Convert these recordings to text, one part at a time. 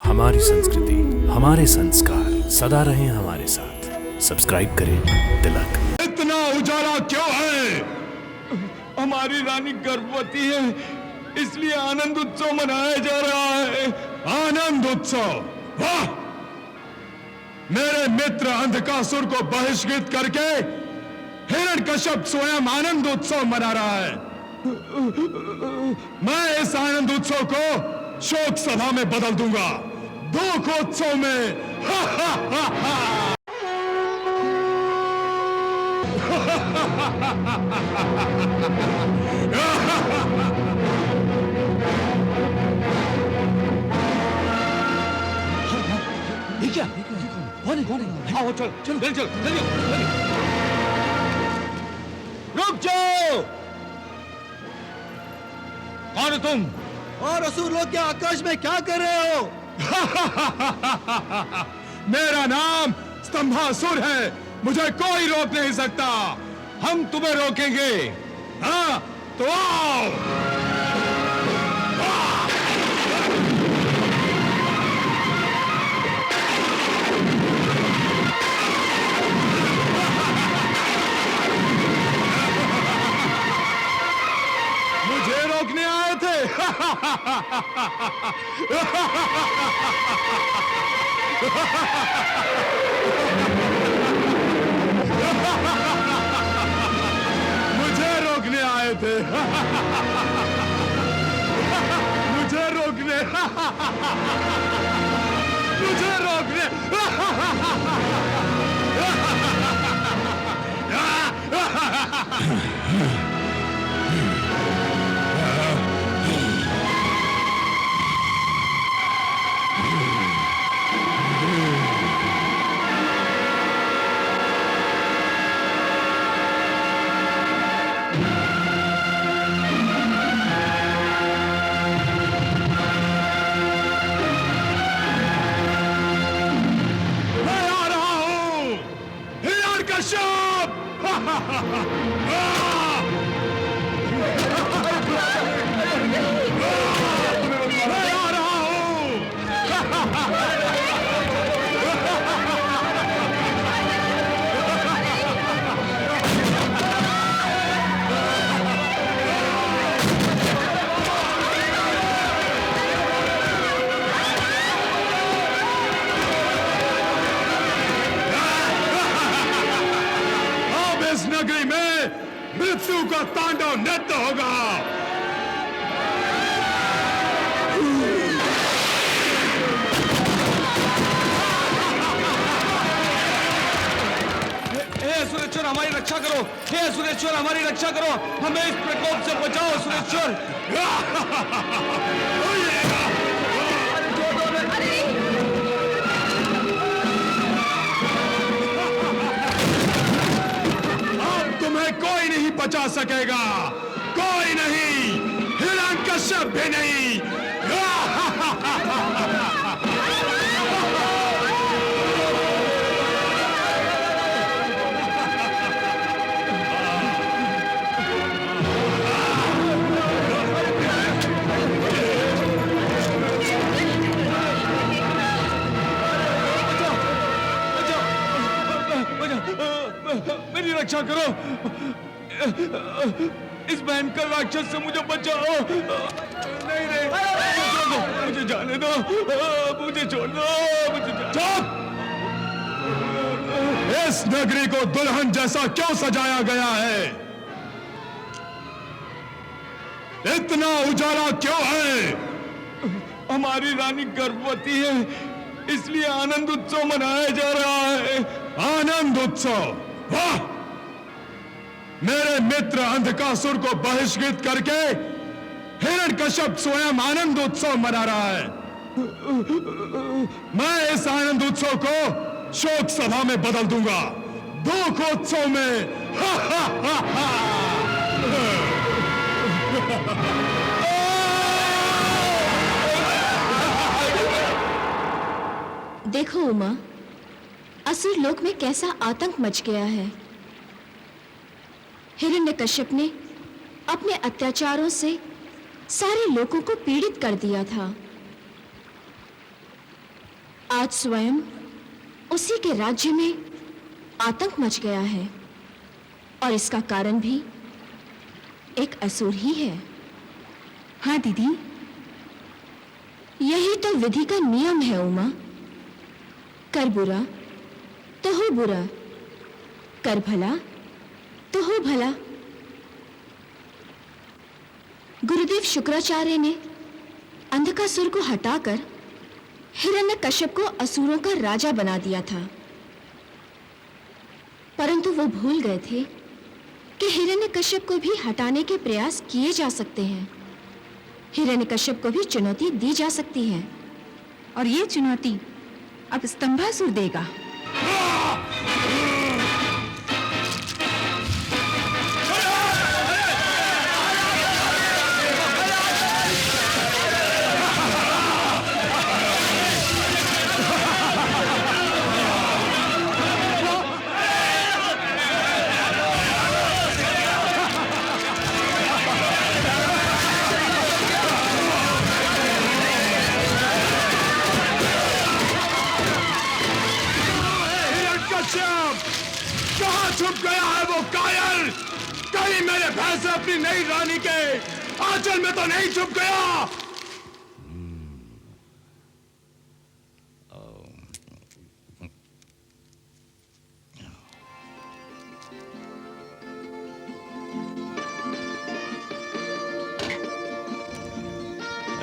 हमारी संस्कृति, हमारे संस्कार सदा रहें हमारे साथ। सब्सक्राइब करें तिलक। इतना उजाला क्यों है? हमारी रानी गर्भवती है, इसलिए आनंद उत्सव मनाया जा रहा है। आनंद उत्सव? वाह! मेरे मित्र अंधकासुर को बहिष्कृत करके हिरण्यकश्यप स्वयं आनंद उत्सव मना रहा है। मैं इस आनंद उत्सव को शोक सभा में बदल दूंगा, दुखोत्सव में। हा हा हा हा। ये क्या? कौन है? आओ चल चल चल चल रुक जाओ! कौन हो तुम? और असुर लोग क्या आकाश में क्या कर रहे हो? मेरा नाम स्तंभासुर है, मुझे कोई रोक नहीं सकता। हम तुम्हें रोकेंगे। हाँ तो आओ। मुझे रोकने आए थे? मुझे रोकने आए थे। मुझे रोकने मुझे रोकने नगरी में मृत्यु का तांडव नृत्य होगा। हे सुरेश्वर, हमारी रक्षा करो। हे सुरेश्वर, हमारी रक्षा करो। हमें इस प्रकोप से बचाओ सुरेश्वर। तुम्हें कोई नहीं बचा सकेगा, कोई नहीं, हिरण्यकश्यप भी नहीं। मेरी रक्षा करो। इस भयंकर राक्षस से मुझे बचाओ। नहीं नहीं, मुझे जाने दो, मुझे छोड़ दो, मुझे चुप! इस नगरी को दुल्हन जैसा क्यों सजाया गया है? इतना उजाला क्यों है? हमारी रानी गर्भवती है, इसलिए आनंद उत्सव मनाया जा रहा है। आनंद उत्सव? वाह! मेरे मित्र अंधकासुर को बहिष्कृत करके हिरण्यकश्यप स्वयं आनंद उत्सव मना रहा है। मैं इस आनंद उत्सव को शोक सभा में बदल दूंगा, दुखोत्सव में। हा हा हा हा। देखो उमा, असुर लोक में कैसा आतंक मच गया है। हिरण्यकश्यप ने अपने अत्याचारों से सारे लोगों को पीड़ित कर दिया था। आज स्वयं उसी के राज्य में आतंक मच गया है और इसका कारण भी एक असुर ही है। हाँ दीदी, यही तो विधि का नियम है उमा। कर बुरा तो हो बुरा, कर भला तो हो भला। गुरुदेव शुक्राचार्य ने अंधकासुर को हटाकर हिरण्यकश्यप को असुरों का राजा बना दिया था, परंतु वो भूल गए थे कि हिरण्यकश्यप को भी हटाने के प्रयास किए जा सकते हैं। हिरण्यकश्यप को भी चुनौती दी जा सकती है, और ये चुनौती अब स्तंभासुर देगा। कहाँ छुप गया है वो कायल? कहीं मेरे फैसले अपनी नई रानी के आंचल में तो नहीं छुप गया?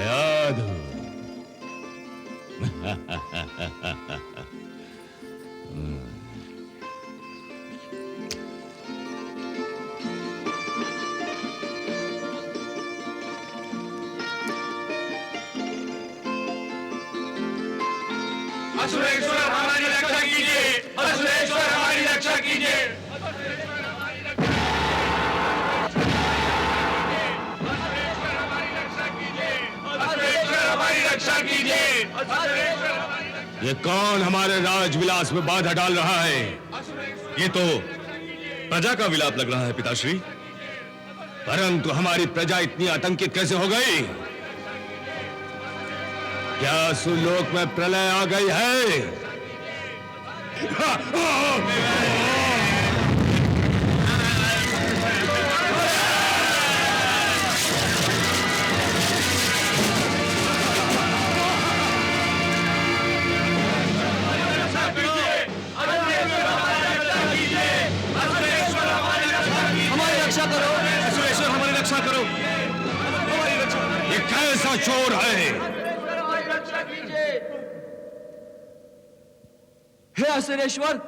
याद हो? असुरेश्वर हमारी रक्षा कीजिए, असुरेश्वर हमारी रक्षा कीजिए। असुरेश्वर हमारी रक्षा कीजिए। ये कौन हमारे राजविलास में बाधा डाल रहा है? ये तो प्रजा का विलाप लग रहा है पिताश्री। परंतु हमारी प्रजा इतनी आतंकित कैसे हो गई? क्या सुलोक में प्रलय आ गई है? हमारी रक्षा करो, असुरेश्वर हमारी रक्षा करो। ये कैसा चोर है? हे असुरेश्वर,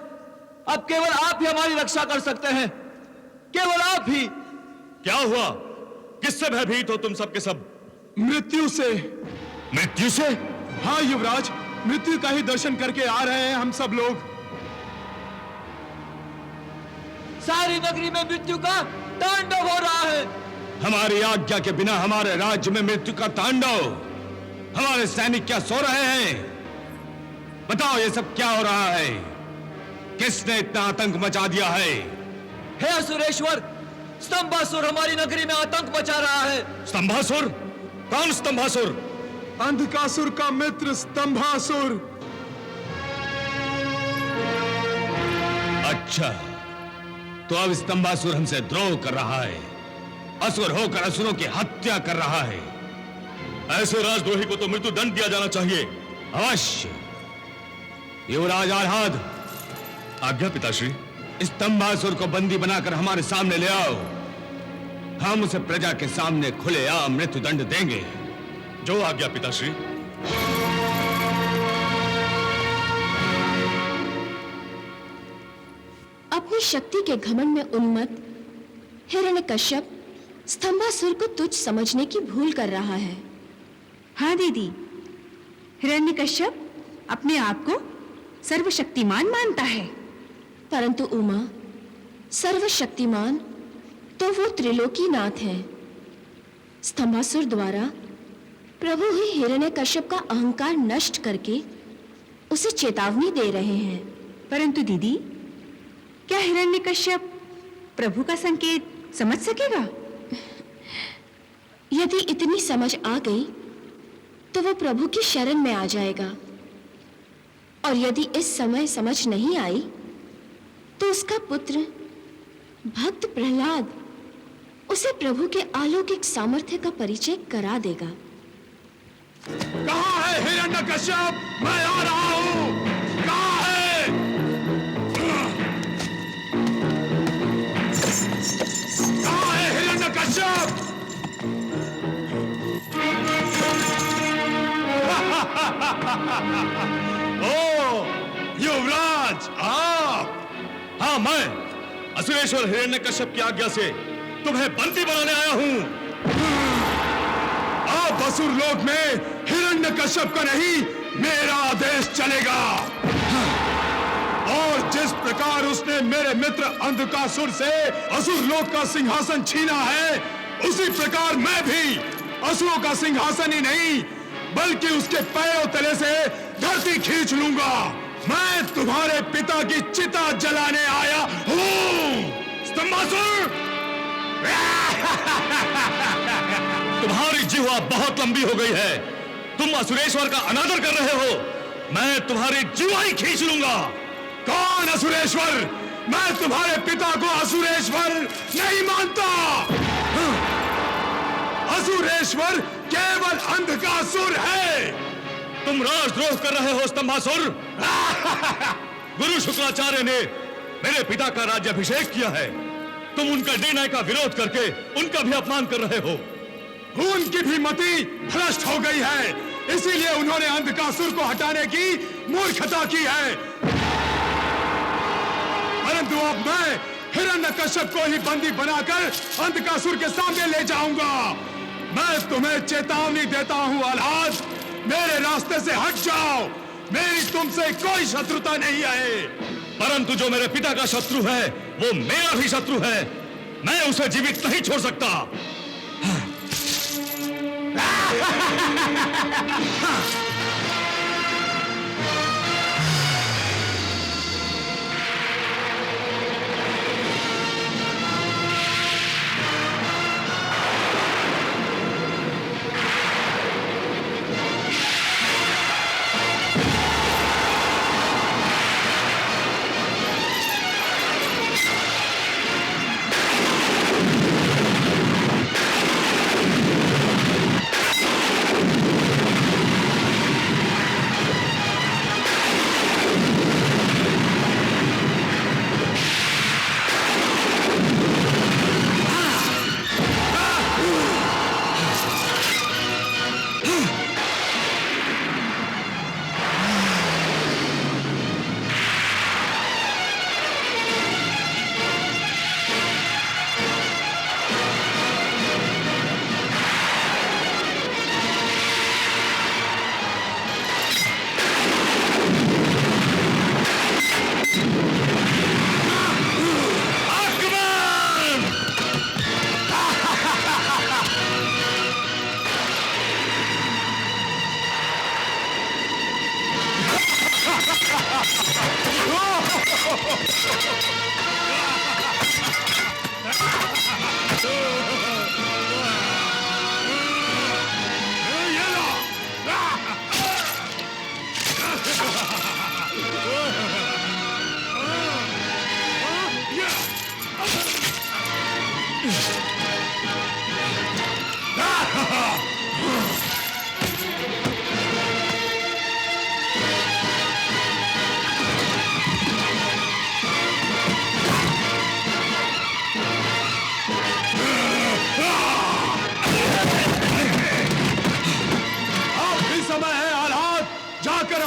अब केवल आप ही हमारी रक्षा कर सकते हैं, केवल आप ही। क्या हुआ? किससे भयभीत हो तुम सब के सब? मृत्यु से। मृत्यु से? हाँ युवराज, मृत्यु का ही दर्शन करके आ रहे हैं हम सब लोग। सारी नगरी में मृत्यु का तांडव हो रहा है। हमारी आज्ञा के बिना हमारे राज्य में मृत्यु का तांडव। हमारे सैनिक क्या सो रहे हैं? बताओ ये सब क्या हो रहा है? किसने इतना आतंक मचा दिया है? हे असुरेश्वर, स्तंभासुर हमारी नगरी में आतंक मचा रहा है। स्तंभासुर? कौन स्तंभासुर? अंधकासुर का मित्र स्तंभासुर। अच्छा, तो अब स्तंभासुर हमसे द्रोह कर रहा है, असुर होकर असुरों की हत्या कर रहा है। ऐसे राजद्रोही को तो मृत्यु दंड दिया जाना चाहिए। अवश्य। युवराज आह्लाद, आज्ञा पिताश्री। स्तंभासुर को बंदी बनाकर हमारे सामने ले आओ। हम उसे प्रजा के सामने खुलेआम मृत्यु दंड देंगे। जो आज्ञा पिताश्री। अपनी शक्ति के घमंड में उन्मत्त हिरण्यकश्यप स्तंभासुर को तुच्छ समझने की भूल कर रहा है। हाँ दीदी, हिरण्यकश्यप अपने आप को सर्वशक्तिमान मानता है, परंतु उमा, सर्वशक्तिमान तो वो त्रिलोकीनाथ हैं। स्तंभासुर द्वारा प्रभु ही हिरण्यकश्यप का अहंकार नष्ट करके उसे चेतावनी दे रहे हैं। परंतु दीदी, क्या हिरण्यकश्यप प्रभु का संकेत समझ सकेगा? यदि इतनी समझ आ गई तो वो प्रभु की शरण में आ जाएगा। और यदि इस समय समझ नहीं आई तो उसका पुत्र भक्त प्रहलाद उसे प्रभु के अलौकिक सामर्थ्य का परिचय करा देगा। कहाँ है हिरण्यकश्यप? मैं आ रहा हूँ। कहाँ है? कहाँ है हिरण्यकश्यप? ओ युवराज आप! हाँ, मैं असुरेश्वर हिरण्यकश्यप की आज्ञा से तुम्हें बंदी बनाने आया हूं। आप असुर लोक में हिरण्यकश्यप का नहीं, मेरा आदेश चलेगा। और जिस प्रकार उसने मेरे मित्र अंधकासुर से असुर लोक का सिंहासन छीना है, उसी प्रकार मैं भी असुरों का सिंहासन ही नहीं बल्कि उसके पैरों तले से धरती खींच लूंगा। मैं तुम्हारे पिता की चिता जलाने आया हूं। स्तंभासुर! तुम्हारी जिह्वा बहुत लंबी हो गई है। तुम असुरेश्वर का अनादर कर रहे हो। मैं तुम्हारी जिह्वा ही खींच लूंगा। कौन असुरेश्वर? मैं तुम्हारे पिता को असुरेश्वर नहीं मानता। असुरेश्वर केवल अंधकासुर है। तुम राजद्रोह कर रहे हो स्तंभासुर। गुरु शुक्राचार्य ने मेरे पिता का राज्याभिषेक किया है। तुम उनका निर्णय का विरोध करके उनका भी अपमान कर रहे हो। उनकी भी मति भ्रष्ट हो गई है, इसीलिए उन्होंने अंधकासुर को हटाने की मूर्खता की है। परंतु अब मैं हिरण्यकश्यप को ही बंदी बनाकर अंधकासुर के सामने ले जाऊंगा। मैं तुम्हें चेतावनी देता हूं आह्लाद, मेरे रास्ते से हट जाओ। मेरी तुमसे कोई शत्रुता नहीं है। परंतु जो मेरे पिता का शत्रु है वो मेरा भी शत्रु है। मैं उसे जीवित नहीं छोड़ सकता।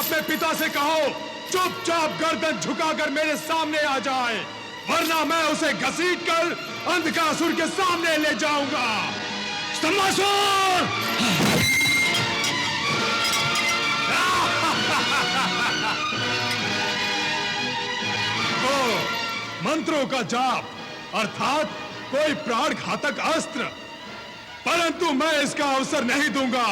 अपने पिता से कहो चुपचाप गर्दन झुकाकर मेरे सामने आ जाए, वरना मैं उसे घसीटकर अंधकासुर के सामने ले जाऊंगा। स्तंभासुर! मंत्रों का जाप अर्थात कोई प्राण घातक अस्त्र, परंतु मैं इसका अवसर नहीं दूंगा।